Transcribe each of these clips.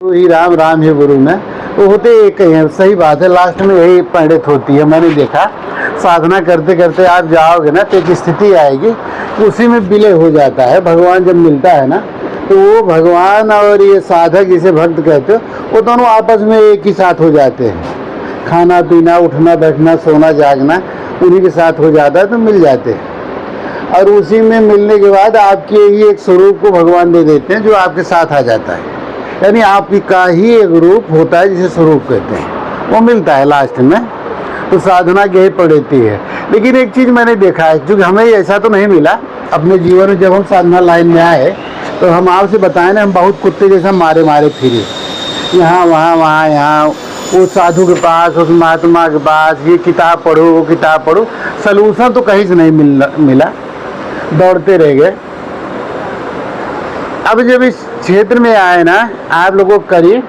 तो ही राम राम ही गुरु में वो होते एक ही हैं। सही बात है, लास्ट में यही पंडित होती है। मैंने देखा साधना करते करते आप जाओगे ना तो एक स्थिति आएगी, उसी में विलय हो जाता है। भगवान जब मिलता है ना तो वो भगवान और ये साधक जिसे भक्त कहते हो वो दोनों आपस में एक ही साथ हो जाते हैं। खाना पीना उठना बैठना सोना जागना उन्हीं के साथ हो जाता है, तो मिल जाते हैं। और उसी में मिलने के बाद आपके ही एक स्वरूप को भगवान दे देते हैं जो आपके साथ आ जाता है। यानी आपकी का ही एक रूप होता है जिसे स्वरूप कहते हैं, वो मिलता है लास्ट में। तो साधना की ही पड़ती है। लेकिन एक चीज़ मैंने देखा है, जो हमें ऐसा तो नहीं मिला अपने जीवन में। जब हम साधना लाइन में आए तो हम आपसे बताएं ना, हम बहुत कुत्ते जैसा मारे मारे फिरे, यहाँ वहाँ यहाँ, वो साधु के पास, उस महात्मा के पास, ये किताब पढ़ो वो किताब पढ़ो, सलूशन तो कहीं से नहीं मिला। दौड़ते रह गए। अब जब इस क्षेत्र में आए ना आप लोगों को करिए,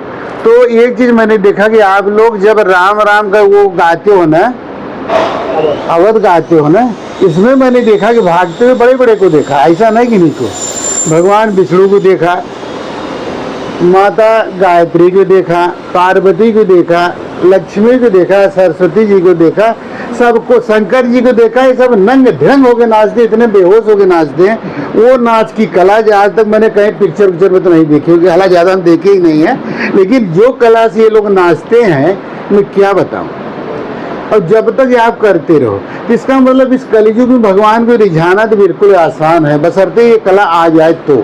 तो एक चीज़ मैंने देखा कि आप लोग जब राम राम का वो गाते हो ना, अवध गाते हो ना, इसमें मैंने देखा कि भागते हुए बड़े बड़े को देखा। ऐसा नहीं कि नहीं को, भगवान विष्णु को देखा, माता गायत्री को देखा, पार्वती को देखा, लक्ष्मी को देखा, सरस्वती जी को देखा, सबको, शंकर जी को देखा। ये सब नंग ढंग होके नाचते, इतने बेहोश होके नाचते हैं। वो नाच की कला जो आज तक मैंने कहीं पिक्चर में तो नहीं देखी, क्योंकि हालांकि ज़्यादा हम देखे ही नहीं है। लेकिन जो कला से ये लोग नाचते हैं मैं क्या बताऊं। और जब तक आप करते रहो तो इसका मतलब इस कलयुग में भगवान को रिझाना तो बिल्कुल आसान है, बशर्ते ये कला आ जाए तो।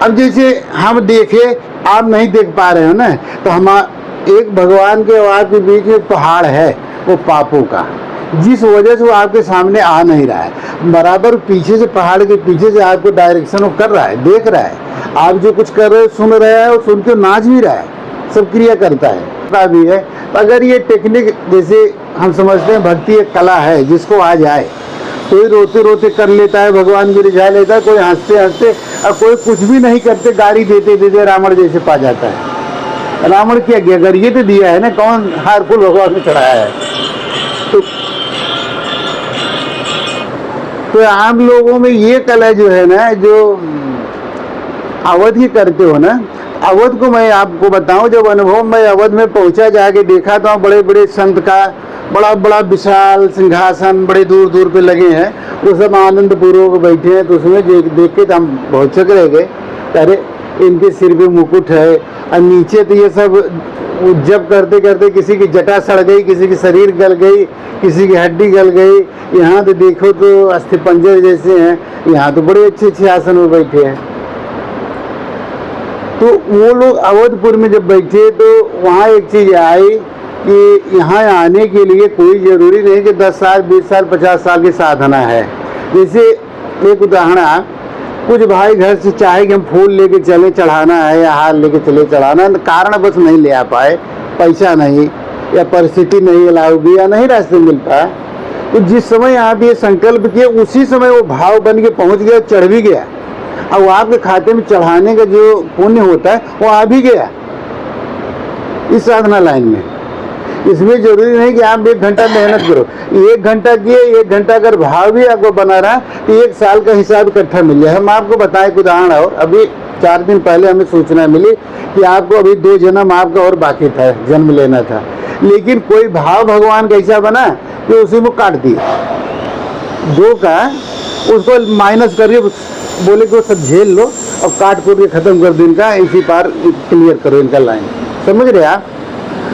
अब जैसे हम देखे, आप नहीं देख पा रहे हो ना, तो हम एक भगवान के और आपके बीच में पहाड़ है वो पापों का, जिस वजह से वो आपके सामने आ नहीं रहा है। बराबर पीछे से, पहाड़ के पीछे से आपको डायरेक्शन वो कर रहा है, देख रहा है। आप जो कुछ कर रहे हो सुन रहे हैं और सुन के नाच भी रहा है, सब क्रिया करता है भी है। अगर ये टेक्निक, जैसे हम समझते हैं भक्ति एक कला है, जिसको आ जाए, कोई रोते रोते कर लेता है, भगवान को रिझा लेता है, कोई हंसते हंसते, और कोई कुछ भी नहीं करते गाड़ी देते देते रावण जैसे पा जाता है। रावण क्या गया, अगर ये तो दिया है ना, कौन हारफुल भगवान ने चढ़ाया है। तो आम लोगों में ये कला जो है ना, जो अवध की करते हो ना, अवध को मैं आपको बताऊं, जब अनुभव मैं अवध में पहुंचा, जाके देखा तो बड़े बड़े संत का बड़ा बड़ा विशाल सिंहासन बड़े दूर दूर पे लगे हैं, वो सब आनंद पूर्वक बैठे हैं। तो उसमें देख के तो हम बहुत चक रह गए, अरे इनके सिर पे मुकुट है, और नीचे तो ये सब जब करते करते किसी की जटा सड़ गई, किसी की शरीर गल गई, किसी की हड्डी गल गई। यहाँ तो देखो तो अस्थिपंजर जैसे हैं, यहाँ तो बड़े अच्छे अच्छे आसन में बैठे हैं। तो वो लोग अवधपुर में जब बैठे तो वहाँ एक चीज़ आई कि यहाँ आने के लिए कोई ज़रूरी नहीं कि 10 साल 20 साल 50 साल की साधना है। जैसे एक उदाहरण, कुछ भाई घर से चाहे कि हम फूल लेके चले चढ़ाना है, या हार लेके चले चढ़ाना, कारण बस नहीं ले आ पाए, पैसा नहीं या परिस्थिति नहीं अलाउ भी, या नहीं रास्ते मिल पाया। तो जिस समय आप ये संकल्प किए उसी समय वो भाव बन के पहुँच गया, चढ़ भी गया, और वो आपके खाते में चढ़ाने का जो पुण्य होता है वो आ भी गया इस साधना लाइन में। इसमें जरूरी नहीं कि आप 1 घंटा मेहनत करो, 1 घंटा किए, 1 घंटा अगर भाव भी आपको बना रहा तो 1 साल का हिसाब इकट्ठा मिल जाए। हम आपको बताएं एक उदाहरण, और अभी 4 दिन पहले हमें सूचना मिली कि आपको अभी 2 जन्म आपका और बाकी था, जन्म लेना था। लेकिन कोई भाव भगवान कैसा बना कि उसी को काट दिया, 2 का उसको माइनस करके बोले कि वो सब झेल लो और काट कूट के ख़त्म कर दो, इनका इसी पार क्लियर करो इनका लाइन। समझ रहे आप।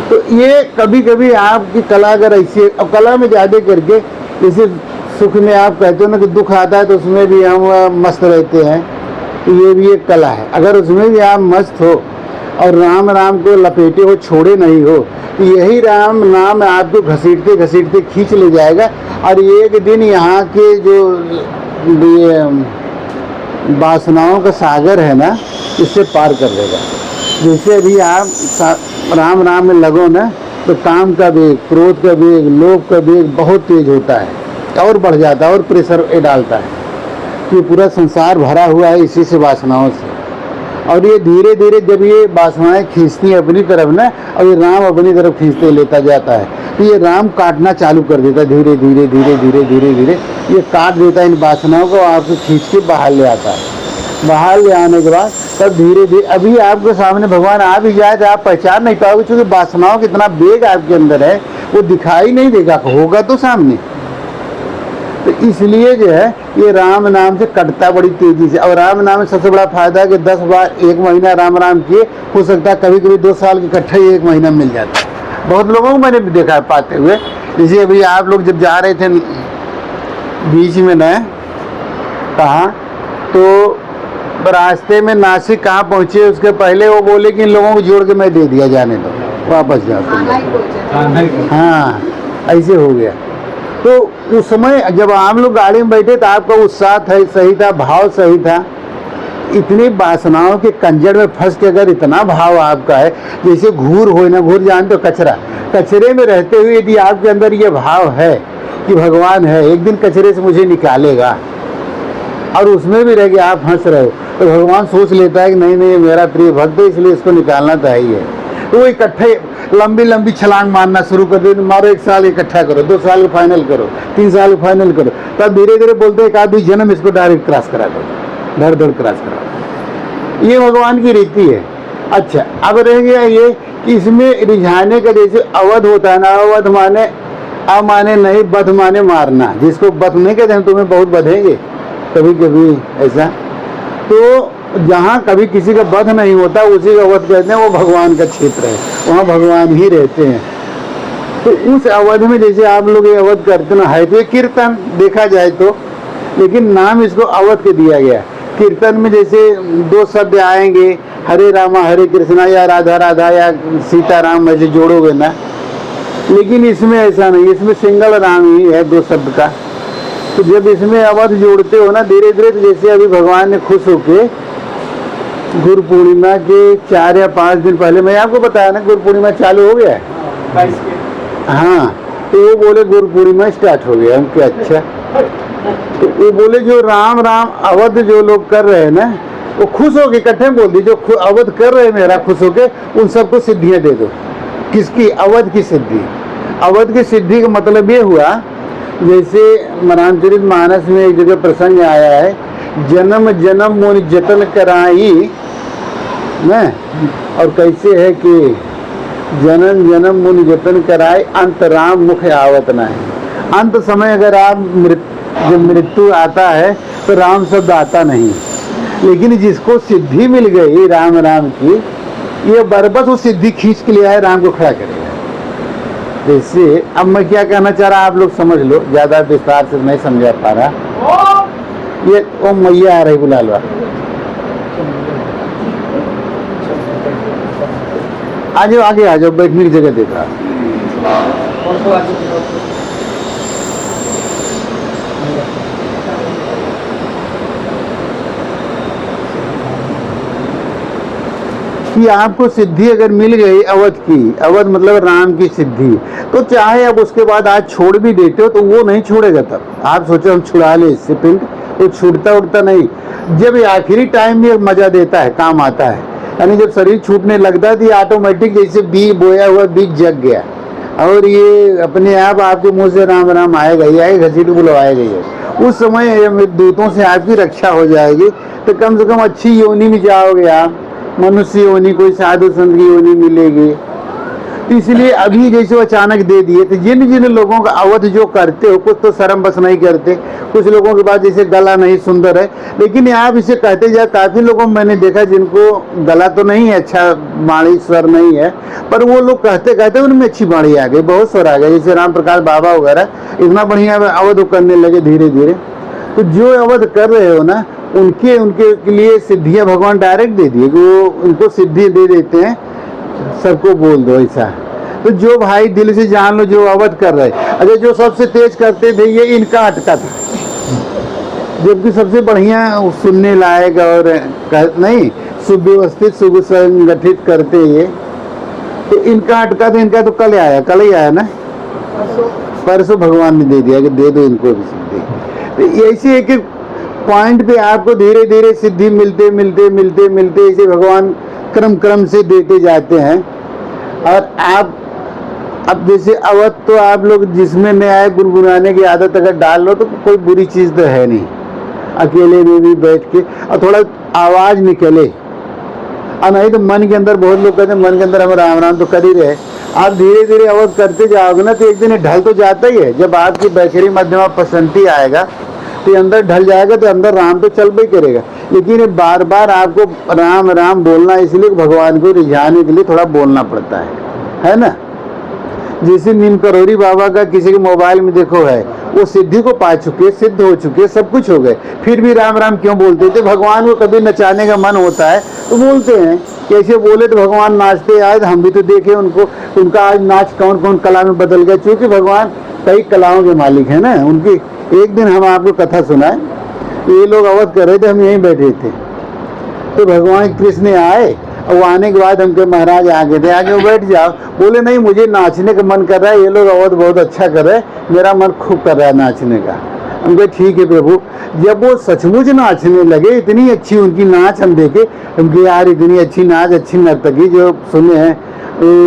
तो ये कभी कभी आपकी कला अगर ऐसी, अब कला में ज़्यादा करके, जैसे सुख में आप कहते हो ना कि दुख आता है तो उसमें भी हम मस्त रहते हैं, तो ये भी एक कला है। अगर उसमें भी आप मस्त हो और राम राम को लपेटे हो, छोड़े नहीं हो, तो यही राम नाम आपको घसीटते घसीटते खींच ले जाएगा, और एक दिन यहाँ के जो वासनाओं का सागर है ना, इससे पार कर देगा। जैसे अभी आप राम राम में लगो ना, तो काम का वेग, क्रोध का वेग, लोभ का वेग बहुत तेज होता है और बढ़ जाता है और प्रेशर डालता है, कि पूरा संसार भरा हुआ है इसी से, वासनाओं से। और ये धीरे धीरे जब ये वासनाएं खींचती हैं अपनी तरफ ना, और ये राम अपनी तरफ खींचते लेता जाता है, तो ये राम काटना चालू कर देता है, धीरे धीरे धीरे धीरे धीरे धीरे ये काट देता है इन वासनाओं को, आपको खींच के बाहर ले आता है। बाहर ले आने के बाद तब धीरे धीरे अभी आपके सामने भगवान आ भी जाए तो आप पहचान नहीं पाओगे, क्योंकि वासनाओं का इतना वेग आपके अंदर है, वो दिखाई नहीं देगा, होगा तो सामने। तो इसलिए जो है ये राम नाम से कटता बड़ी तेजी से। और राम नाम में सबसे बड़ा फायदा है कि 10 बार 1 महीना राम राम किए, हो सकता है कभी कभी 2 साल के इकट्ठा ही 1 महीना मिल जाता है। बहुत लोगों को मैंने भी देखा है पाते हुए। जैसे अभी आप लोग जब जा रहे थे बीच में न कहाँ, तो रास्ते में नासिक कहाँ पहुँचे, उसके पहले वो बोले कि इन लोगों को जोड़ के मैं दे दिया, जाने दो, वापस जाते। हाँ, ऐसे हो गया। तो उस समय जब हम लोग गाड़ी में बैठे तो आपका उत्साह सही था, भाव सही था। इतनी वासनाओं के कंजर में फंस के अगर इतना भाव आपका है, जैसे घूर हो ना, घूर जानते हो कचरा, कचरे में रहते हुए यदि आपके अंदर ये भाव है कि भगवान है, एक दिन कचरे से मुझे निकालेगा, और उसमें भी रह के आप हंस रहे हो, तो भगवान सोच लेता है कि नहीं नहीं मेरा प्रिय भक्त है, इसलिए इसको निकालना चाहिए। तो वो इकट्ठे लंबी लंबी छलांग मारना शुरू कर दे, मारो 1 साल इकट्ठा करो, 2 साल फाइनल करो, 3 साल फाइनल करो, तब धीरे धीरे बोलते हैं 1-2 जन्म इसको डायरेक्ट क्रॉस करा दो, धड़ धड़ क्रॉस करा दो। ये भगवान की रीति है। अच्छा, अब रह गया ये कि इसमें रिझाने का जैसे अवध होता है ना, अवध माने अमाने नहीं, बध माने मारना। जिसको बध नहीं कहते हैं, तुम्हें बहुत बधेंगे कभी कभी ऐसा। तो जहाँ कभी किसी का वध नहीं होता उसी का वध कहते हैं, वो भगवान का क्षेत्र है, वहाँ भगवान ही रहते हैं। तो उस अवध में जैसे आप लोग ये अवध करते ना, है तो ये कीर्तन देखा जाए तो, लेकिन नाम इसको अवध के दिया गया। कीर्तन में जैसे 2 शब्द आएंगे, हरे रामा हरे कृष्णा या राधा राधा या सीताराम, ऐसे जोड़ोगे ना, लेकिन इसमें ऐसा नहीं, इसमें सिंगल राम ही है 2 शब्द का। तो जब इसमें अवध जोड़ते हो ना धीरे धीरे, तो जैसे अभी भगवान ने खुश होके गुरु पूर्णिमा के 4 या 5 दिन पहले, मैं आपको बताया ना गुरु पूर्णिमा चालू हो गया है 22 के। हाँ, तो वो बोले गुरु पूर्णिमा स्टार्ट हो गया। हम क्या अच्छा, तो वो बोले जो राम राम अवध जो लोग कर रहे हैं ना, वो खुश होके इकट्ठे बोल दी, जो अवध कर रहे हैं मेरा खुश होके, उन सबको सिद्धियां दे दो। किसकी? अवध की सिद्धि। अवध की सिद्धि का मतलब ये हुआ, जैसे रामचरित मानस में एक जगह प्रसंग आया है, जन्म जन्म मुनि जतन कराई न, और कैसे है कि जन्म जन्म मुनि जतन कराई, अंत राम मुख आवत न है। अंत समय अगर आप जब मृत्यु आता है तो राम शब्द आता नहीं, लेकिन जिसको सिद्धि मिल गई राम राम की, ये बरबस वो सिद्धि खींच के लिए आए, राम को खड़ा करेगा। जैसे अब मैं क्या कहना चाह रहा, आप लोग समझ लो, ज्यादा विस्तार से नहीं समझा पा रहा। ये ओ मैया आ रही, बुला लो। आ जाओ, आगे आ जाओ, बैठने की जगह देख रहा। कि आपको सिद्धि अगर मिल गई अवध की, अवध मतलब राम की सिद्धि, तो चाहे अब उसके बाद आज छोड़ भी देते हो तो वो नहीं छोड़ेगा। तब आप सोचो हम छुड़ा ले इससे पिंड, तो छूटता उठता नहीं। जब आखिरी टाइम में मजा देता है, काम आता है, यानी जब शरीर छूटने लगता है तो ये ऑटोमेटिक जैसे बीज बोया हुआ बीज जग गया, और ये अपने आप आपके मुंह से राम राम आएगा ही आएगा, घसीट बुलवाएगा ही। उस समय दूतों से आपकी रक्षा हो जाएगी, तो कम से कम अच्छी योनि में जाओगे आप, मनुष्य योनि, कोई साधु संत की योनि मिलेगी। इसलिए अभी जैसे अचानक दे दिए, तो जिन जिन लोगों का अवध जो करते हो, कुछ तो शर्म बस नहीं करते, कुछ लोगों के पास जैसे गला नहीं सुंदर है, लेकिन आप इसे कहते जाए, काफी लोगों मैंने देखा जिनको गला तो नहीं है अच्छा, वाणी स्वर नहीं है, पर वो लोग कहते कहते उनमें अच्छी वाणी आ गई, बहुत स्वर आ गया। जैसे राम प्रकाश बाबा वगैरह इतना बढ़िया अवध करने लगे धीरे धीरे। तो जो अवध कर रहे हो ना, उनके लिए सिद्धियां भगवान डायरेक्ट दे दिए, वो उनको सिद्धि दे देते हैं, सबको बोल दो ऐसा। तो जो भाई दिल से जान लो जो अवध कर रहे, अरे जो सबसे तेज करते थे ये इनका अटका था, जबकि सबसे बढ़िया सुनने लायक और नहीं सुव्यवस्थित सुसंगठित करते ये, तो इनका अटका था। इनका तो कल ही आया ना, परसों भगवान ने दे दिया कि दे दो इनको भी सिद्धि। तो ऐसे एक एक पॉइंट पे आपको धीरे धीरे सिद्धि मिलते मिलते मिलते मिलते ऐसे भगवान क्रम क्रम से देते जाते हैं। और आप अब जैसे अवध तो आप लोग जिसमें नए आए, गुनगुनाने की आदत अगर डाल लो तो कोई बुरी चीज़ तो है नहीं, अकेले में भी बैठ के और थोड़ा आवाज़ निकले, और नहीं तो मन के अंदर, बहुत लोग कहते हैं मन के अंदर हम राम राम तो कर ही रहे। आप धीरे धीरे अवध करते जाओगे ना तो एक दिन ढल तो जाता ही है। जब आपकी बैखरी मध्यमा पसंती आएगा तो अंदर ढल जाएगा, तो अंदर राम तो चल भी करेगा। लेकिन बार बार आपको राम राम बोलना, इसलिए भगवान को रिझाने के लिए थोड़ा बोलना पड़ता है ना। जैसे नीम करोड़ी बाबा का किसी के मोबाइल में देखो है, वो सिद्धि को पा चुके, सिद्ध हो चुके, सब कुछ हो गए, फिर भी राम राम क्यों बोलते थे? भगवान को कभी नचाने का मन होता है तो बोलते हैं। कैसे बोले तो भगवान नाचते आए, हम भी तो देखे उनको, उनका आज नाच कौन कौन कला में बदल गया, क्योंकि भगवान कई कलाओं के मालिक है ना उनकी। एक दिन हम आपको कथा सुनाए, ये लोग अवध कर रहे थे, हम यहीं बैठे थे, तो भगवान कृष्ण आए और वो आने के बाद हम कहे महाराज आगे थे, आगे वो बैठ जाओ। बोले नहीं, मुझे नाचने का मन कर रहा है, ये लोग अवध बहुत अच्छा कर रहे हैं, मेरा मन खूब कर रहा है नाचने का। हम कहे ठीक है प्रभु। जब वो सचमुच नाचने लगे, इतनी अच्छी उनकी नाच हम देखे, हम कहे यार इतनी अच्छी नाच, अच्छी नर्तकी जो सुने हैं,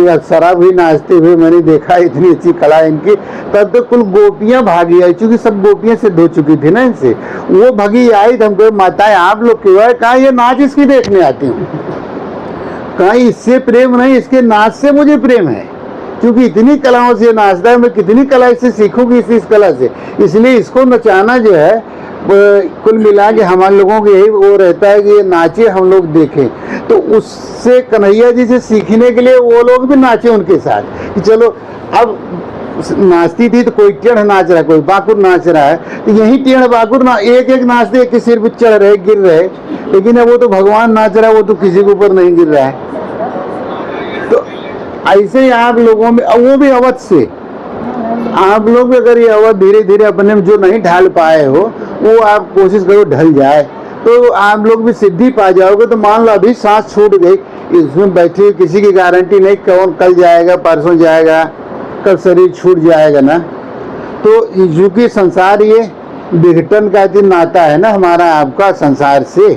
अप्सरा भी नाचते हुए मैंने देखा, इतनी अच्छी कला इनकी। तब तो कुल गोपियां भागी आई, चूंकि सब गोपियां सिद्ध हो चुकी थी ना इनसे, वो भागी आई। तो हम कहे माताएं आप लोग क्यों आए? कहा ये नाच इसकी देखने आती हूँ। कहा इससे प्रेम नहीं, इसके नाच से मुझे प्रेम है, क्योंकि इतनी कलाओं से नाचता है, मैं कितनी कला इससे सीखूंगी इस कला से। इसलिए इसको नचाना जो है, कुल मिला के हम लोगों को यही वो रहता है कि ये नाचे, हम लोग देखें। तो उससे कन्हैया जी से सीखने के लिए वो लोग भी नाचे उनके साथ, कि चलो अब नाचती थी तो कोई टेढ़ नाच रहा है, कोई बाकुर नाच रहा है, तो यही टेढ़ बाकुर ना एक एक नाचते, एक के सिर पर चढ़ रहे, गिर रहे। लेकिन अब वो तो भगवान नाच रहा है, वो तो किसी के ऊपर नहीं गिर रहा है। तो ऐसे ही आप लोगों में, वो भी अवध से आप लोग अगर ये अवध धीरे धीरे अपने में जो नहीं ढाल पाए हो, वो आप कोशिश करो ढल जाए, तो आप लोग भी सिद्धि पा जाओगे। तो मान लो अभी सांस छूट गई, इसमें बैठे किसी की गारंटी नहीं कौन कल जाएगा, परसों जाएगा, कब शरीर छूट जाएगा ना। तो क्योंकि संसार ये विघटन का नाता है ना हमारा आपका संसार से,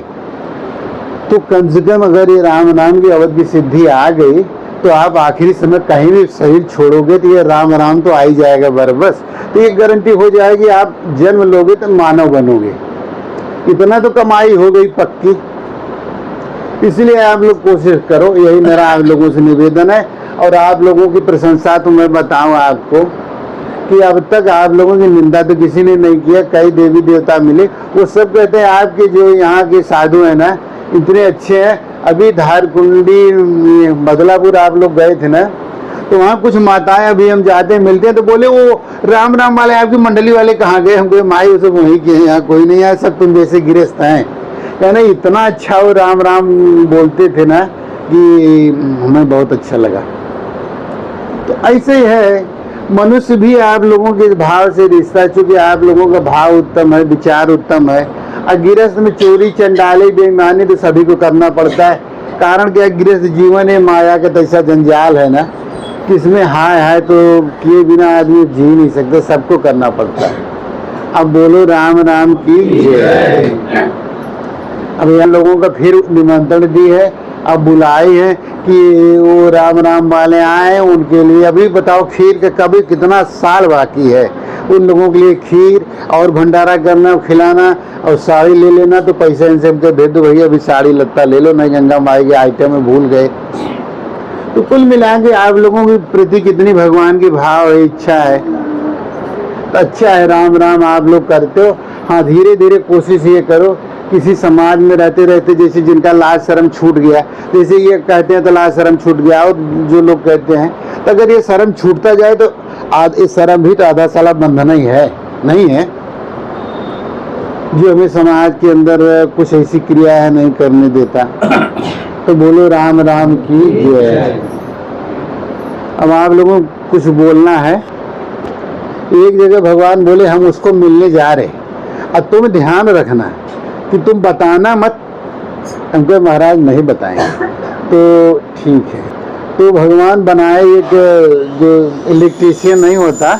तो कम से कम अगर ये राम नाम की अवध की सिद्धि आ गई, तो आप आखिरी समय कहीं भी शरीर छोड़ोगे तो ये राम राम तो आ ही जाएगा बरबस। तो ये गारंटी हो जाएगी, आप जन्म लोगे तो मानव बनोगे, इतना तो कमाई हो गई पक्की। इसलिए आप लोग कोशिश करो, यही मेरा आप लोगों से निवेदन है। और आप लोगों की प्रशंसा तो मैं बताऊं आपको कि अब तक आप लोगों की निंदा तो किसी ने नहीं किया। कई देवी देवता मिले, वो सब कहते हैं आपके जो यहाँ के साधु हैं ना इतने अच्छे हैं। अभी धारकुंडी बदलापुर आप लोग गए थे ना, तो वहाँ कुछ माताएं अभी हम जाते हैं मिलते हैं, तो बोले वो राम राम वाले आपकी मंडली वाले कहाँ गए? हमको माई वो सब वहीं के हैं, यहाँ कोई नहीं है, सब तुम जैसे गिरस्त हैं। कहना इतना अच्छा वो राम राम बोलते थे ना कि हमें बहुत अच्छा लगा। तो ऐसे ही है, मनुष्य भी आप लोगों के भाव से रिश्ता, चूंकि आप लोगों का भाव उत्तम है, विचार उत्तम है। और गृहस्थ में चोरी चंडाली बेईमानी तो सभी को करना पड़ता है। कारण क्या, गृहस्थ जीवन है माया का तो ऐसा जंजाल है ना, किसमें हाय हाय तो किए बिना आदमी जी नहीं सकते, सबको करना पड़ता है। अब बोलो राम राम की जय। अब यहाँ लोगों का फिर निमंत्रण दी है, अब बुलाई है कि वो राम राम वाले आए, उनके लिए अभी बताओ खीर का कभी कितना साल बाकी है, उन लोगों के लिए खीर और भंडारा करना, खिलाना और साड़ी ले लेना। तो पैसे इनसे हमको भेज दो भैया, अभी साड़ी लत्ता ले लो, नहीं गंगा माई के आइटम में भूल गए। तो कुल मिला के आप लोगों के प्रति कितनी भगवान की भाव है, इच्छा है, तो अच्छा है। राम राम आप लोग करते हो। हाँ, धीरे धीरे कोशिश ये करो, किसी समाज में रहते रहते जैसे जिनका लाज शर्म छूट गया, जैसे ये कहते हैं तो लाज शर्म छूट गया, और जो लोग कहते हैं, तो अगर ये शर्म छूटता जाए तो इस शर्म भी तो आधा साला बंधन ही है, नहीं है, जो हमें समाज के अंदर कुछ ऐसी क्रिया है नहीं करने देता। तो बोलो राम राम की जय। अब आप लोगों को कुछ बोलना है। एक जगह भगवान बोले हम उसको मिलने जा रहे, अब तुम ध्यान रखना कि तुम बताना मत। हमको महाराज नहीं बताएंगे, तो ठीक है। तो भगवान बनाए एक जो इलेक्ट्रीशियन नहीं होता,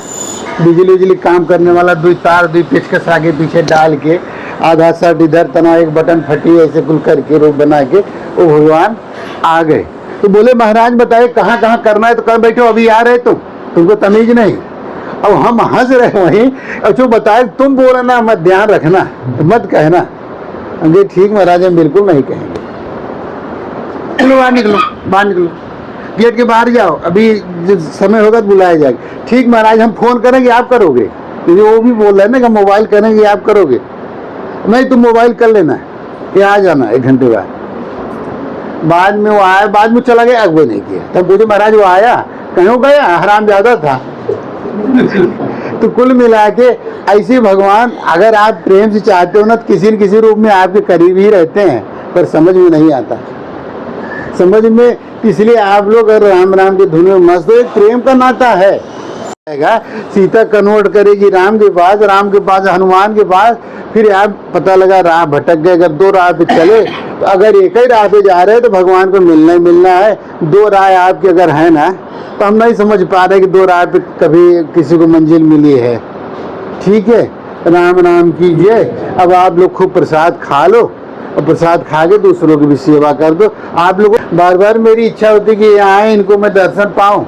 बिजली काम करने वाला, दो तार दो पेचकस आगे पीछे डाल के, आधा शर्ट इधर तना, एक बटन फटी, ऐसे कुल करके रूप बना के वो भगवान आ गए। तो बोले महाराज बताए कहाँ कहाँ करना है? तो कर बैठो, अभी आ रहे तुमको तमीज नहीं। अब हम हंस रहे वहीं, और जो बताए तुम बोलना मत, ध्यान रखना, मत कहना। ठीक महाराज हम बिल्कुल नहीं कहेंगे। चलो बाहर निकलो, बाहर निकलो, गेट के बाहर जाओ, अभी जब समय होगा तो बुलाया जाएगा। ठीक महाराज, हम फोन करेंगे आप करोगे, क्योंकि वो भी बोल रहे हैं ना कि मोबाइल करेंगे आप करोगे। नहीं, तुम मोबाइल कर लेना कि आ जाना 1 घंटे बाद में वो आया, बाद में चला गया, अगुए नहीं किया। तब पूछे महाराज वो आया कहीं गया, हराम ज्यादा था। तो कुल मिला के ऐसे भगवान अगर आप प्रेम से चाहते हो ना, तो किसी न किसी रूप में आपके करीब ही रहते हैं, पर समझ में नहीं आता। समझ में इसलिए आप लोग अगर राम राम की धुन में मस्त हो, एक प्रेम का नाता है। सीता कन्वर्ट करेगी राम के पास, राम के पास हनुमान के पास, फिर आप पता लगा राह भटक गए। अगर 2 राह पे चले तो अगर एक ही राह पे जा रहे हैं तो भगवान को मिलना ही मिलना है। 2 राह आपकी अगर है ना, तो हम नहीं समझ पा रहे कि 2 राह पे कभी किसी को मंजिल मिली है। ठीक है, राम राम कीजिए। अब आप लोग खूब प्रसाद खा लो और प्रसाद खा के दूसरों की भी सेवा कर दो। आप लोगों बार बार मेरी इच्छा होती कि यहाँ आए, इनको मैं दर्शन पाऊँ।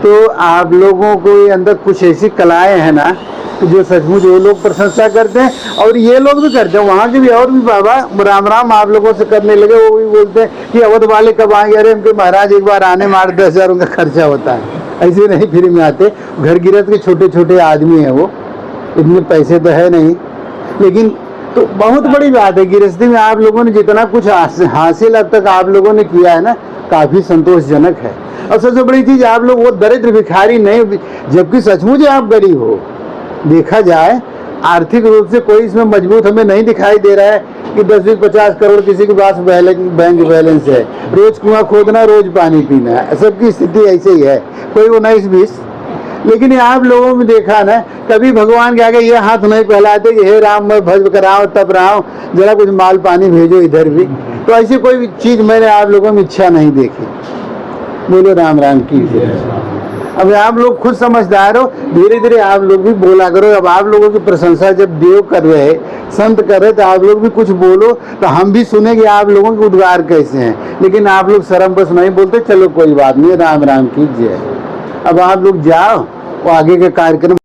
तो आप लोगों को ये अंदर कुछ ऐसी कलाएं हैं ना जो सचमुच वो लोग प्रशंसा करते हैं और ये लोग भी करते हैं। वहाँ के भी और भी बाबा राम राम आप लोगों से करने लगे, वो भी बोलते हैं कि अवध वाले कब आएंगे। अरे उनके महाराज एक बार आने में 8-10 हज़ार उनका खर्चा होता है, ऐसे नहीं फ्री में आते। घर गिरत के छोटे छोटे आदमी हैं, वो इतने पैसे तो है नहीं, लेकिन तो बहुत बड़ी बात है। गृहस्थी में आप लोगों ने जितना कुछ हासिल अब तक आप लोगों ने किया है ना, काफ़ी संतोषजनक है। और सबसे बड़ी चीज़, आप लोग वो दरिद्र भिखारी नहीं, जबकि सचमुच आप गरीब हो। देखा जाए आर्थिक रूप से कोई इसमें मजबूत हमें नहीं दिखाई दे रहा है कि 10-20-50 करोड़ किसी के पास बैंक बैलेंस है, रोज कुआं खोदना, रोज पानी पीना, सबकी स्थिति ऐसे ही है, कोई 19-20। लेकिन आप लोगों में देखा ना, कभी भगवान के आगे ये हाथ नहीं फैलाते कि हे राम मैं भज कराऊं तब रहा हूँ, जरा कुछ माल पानी भेजो इधर भी। तो ऐसी कोई चीज़ मैंने आप लोगों में इच्छा नहीं देखी। बोलो राम राम की। अब आप लोग खुद समझदार हो, धीरे धीरे आप लोग भी बोला करो। अब आप लोगों की प्रशंसा जब देव कर रहे, संत कर रहे, तो आप लोग भी कुछ बोलो तो हम भी सुने कि आप लोगों के उद्गार कैसे हैं। लेकिन आप लोग शर्म बस नहीं बोलते, चलो कोई बात नहीं, राम राम कीजिए। अब आप लोग जाओ, वो आगे के कार्यक्रम